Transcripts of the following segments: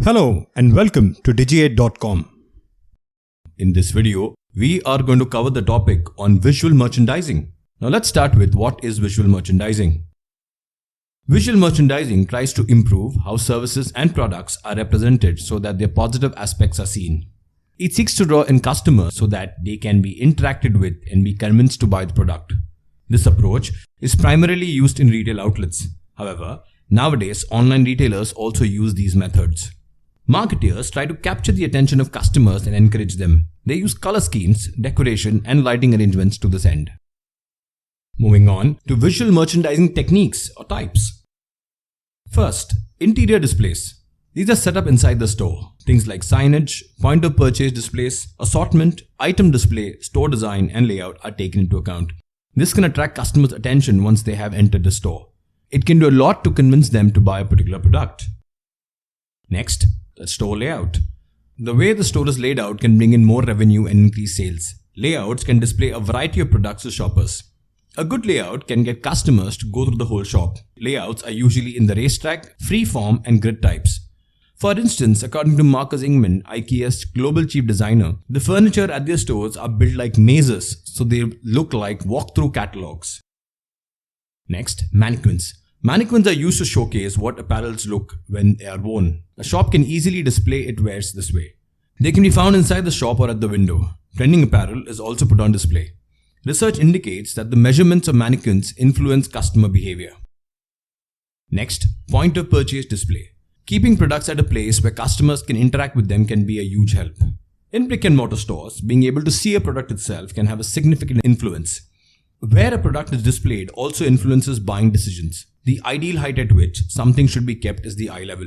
Hello and welcome to digi8.com. In this video, we are going to cover the topic on visual merchandising. Now let's start with what is visual merchandising. Visual merchandising tries to improve how services and products are represented so that their positive aspects are seen. It seeks to draw in customers so that they can be interacted with and be convinced to buy the product. This approach is primarily used in retail outlets. However, nowadays online retailers also use these methods. Marketers try to capture the attention of customers and encourage them. They use color schemes, decoration, and lighting arrangements to this end. Moving on to visual merchandising techniques or types. First, interior displays. These are set up inside the store. Things like signage, point of purchase displays, assortment, item display, store design, and layout are taken into account. This can attract customers' attention once they have entered the store. It can do a lot to convince them to buy a particular product. Next, the store layout. The way the store is laid out can bring in more revenue and increase sales. Layouts can display a variety of products to shoppers. A good layout can get customers to go through the whole shop. Layouts are usually in the racetrack, freeform, and grid types. For instance, according to Marcus Ingman, IKEA's global chief designer, the furniture at their stores are built like mazes, so they look like walk-through catalogs. Next, mannequins. Mannequins are used to showcase what apparels look when they are worn. A shop can easily display its wares this way. They can be found inside the shop or at the window. Trending apparel is also put on display. Research indicates that the measurements of mannequins influence customer behavior. Next, point of purchase display. Keeping products at a place where customers can interact with them can be a huge help. In brick and mortar stores, being able to see a product itself can have a significant influence. Where a product is displayed also influences buying decisions. The ideal height at which something should be kept is the eye level.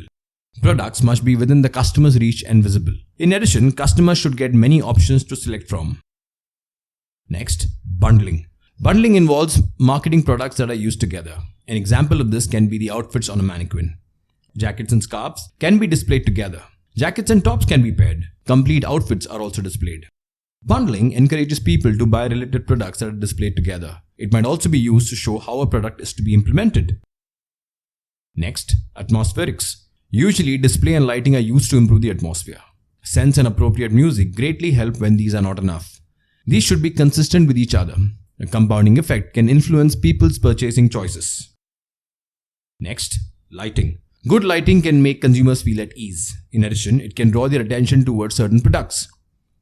Products must be within the customer's reach and visible. In addition, customers should get many options to select from. Next, bundling. Bundling involves marketing products that are used together. An example of this can be the outfits on a mannequin. Jackets and scarves can be displayed together. Jackets and tops can be paired. Complete outfits are also displayed. Bundling encourages people to buy related products that are displayed together. It might also be used to show how a product is to be implemented. Next, atmospherics. Usually, display and lighting are used to improve the atmosphere. Scents and appropriate music greatly help when these are not enough. These should be consistent with each other. A compounding effect can influence people's purchasing choices. Next, lighting. Good lighting can make consumers feel at ease. In addition, it can draw their attention towards certain products.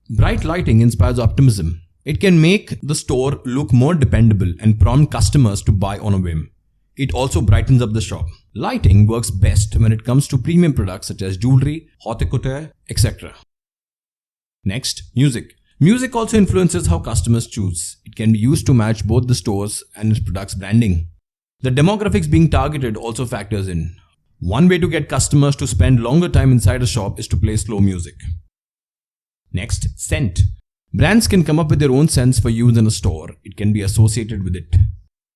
Bright lighting inspires optimism. It can make the store look more dependable and prompt customers to buy on a whim. It also brightens up the shop. Lighting works best when it comes to premium products such as jewelry, haute couture, etc. Next, music. Music also influences how customers choose. It can be used to match both the store's and its product's branding. The demographics being targeted also factors in. One way to get customers to spend longer time inside a shop is to play slow music. Next, scent. Brands can come up with their own scents for use in a store. It can be associated with it.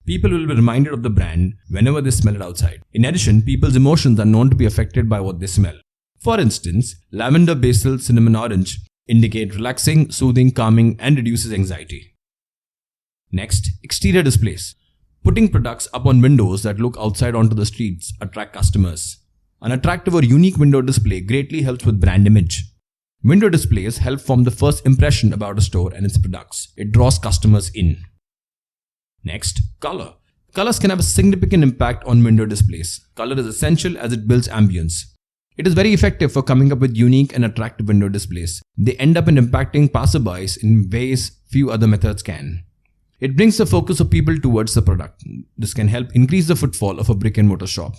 People will be reminded of the brand whenever they smell it outside. In addition, people's emotions are known to be affected by what they smell. For instance, lavender, basil, cinnamon, orange indicate relaxing, soothing, calming, and reduces anxiety. Next, exterior displays. Putting products up on windows that look outside onto the streets attract customers. An attractive or unique window display greatly helps with brand image. Window displays help form the first impression about a store and its products. It draws customers in. Next, color. Colors can have a significant impact on window displays. Color is essential as it builds ambience. It is very effective for coming up with unique and attractive window displays. They end up in impacting passerbys in ways few other methods can. It brings the focus of people towards the product. This can help increase the footfall of a brick and mortar shop.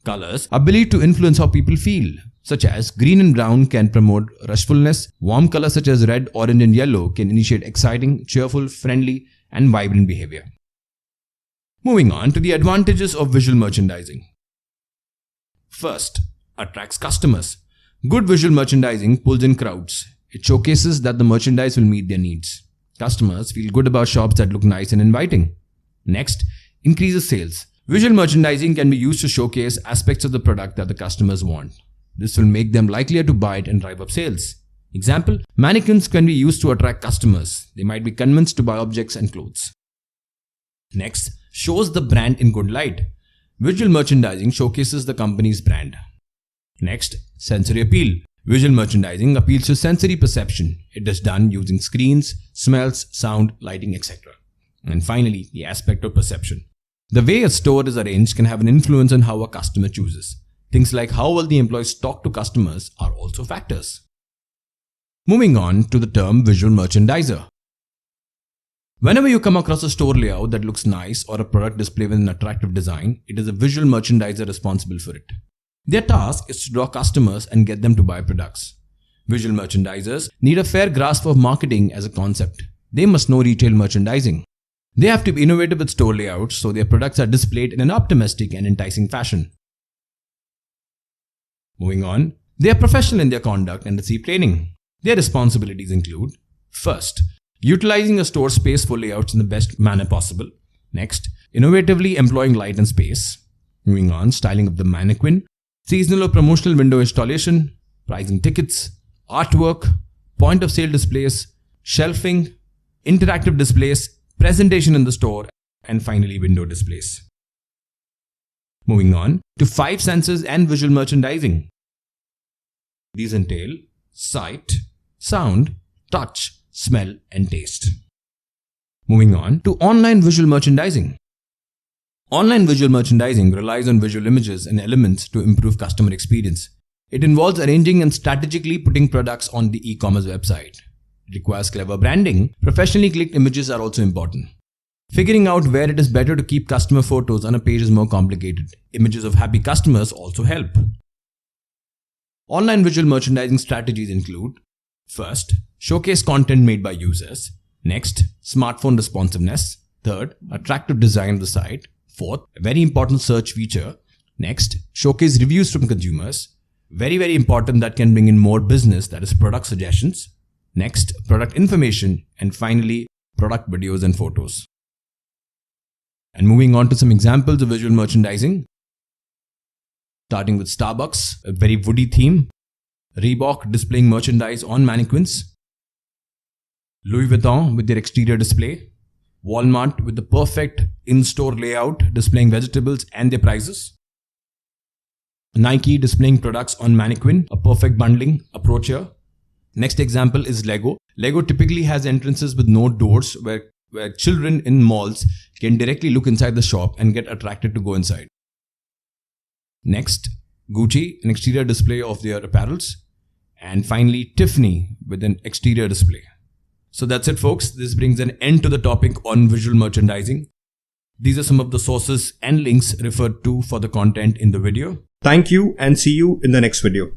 Colors are believed to influence how people feel, such as green and brown can promote rushfulness. Warm colors such as red, orange, and yellow can initiate exciting, cheerful, friendly, and vibrant behavior. Moving on to the advantages of visual merchandising. First, attracts customers. Good visual merchandising pulls in crowds. It showcases that the merchandise will meet their needs. Customers feel good about shops that look nice and inviting. Next, increases sales. Visual merchandising can be used to showcase aspects of the product that the customers want. This will make them likelier to buy it and drive up sales. Example, mannequins can be used to attract customers. They might be convinced to buy objects and clothes. Next, shows the brand in good light. Visual merchandising showcases the company's brand. Next, sensory appeal. Visual merchandising appeals to sensory perception. It is done using screens, smells, sound, lighting, etc. And finally, the aspect of perception. The way a store is arranged can have an influence on how a customer chooses. Things like how well the employees talk to customers are also factors. Moving on to the term visual merchandiser. Whenever you come across a store layout that looks nice or a product display with an attractive design, it is a visual merchandiser responsible for it. Their task is to draw customers and get them to buy products. Visual merchandisers need a fair grasp of marketing as a concept. They must know retail merchandising. They have to be innovative with store layouts so their products are displayed in an optimistic and enticing fashion. Moving on, they are professional in their conduct and receive training. Their responsibilities include: first, utilizing a store space for layouts in the best manner possible. Next, innovatively employing light and space. Moving on, styling of the mannequin, seasonal or promotional window installation, pricing tickets, artwork, point of sale displays, shelving, interactive displays, presentation in the store, and finally window displays. Moving on to 5 senses and visual merchandising. These entail sight, sound, touch, smell, and taste. Moving on to online visual merchandising. Online visual merchandising relies on visual images and elements to improve customer experience. It involves arranging and strategically putting products on the e-commerce website. It requires clever branding. Professionally clicked images are also important. Figuring out where it is better to keep customer photos on a page is more complicated. Images of happy customers also help. Online visual merchandising strategies include: first, showcase content made by users. Next, smartphone responsiveness. Third, attractive design of the site. Fourth, a very important search feature. Next, showcase reviews from consumers. Very important, that can bring in more business, that is product suggestions. Next, product information. And finally, product videos and photos. And moving on to some examples of visual merchandising. Starting with Starbucks, a very woody theme. Reebok displaying merchandise on mannequins. Louis Vuitton with their exterior display. Walmart with the perfect in-store layout displaying vegetables and their prices. Nike displaying products on mannequin, a perfect bundling approach here. Next example is Lego. Lego typically has entrances with no doors where children in malls can directly look inside the shop and get attracted to go inside. Next, Gucci, an exterior display of their apparels. And finally, Tiffany with an exterior display. So that's it, folks. This brings an end to the topic on visual merchandising. These are some of the sources and links referred to for the content in the video. Thank you and see you in the next video.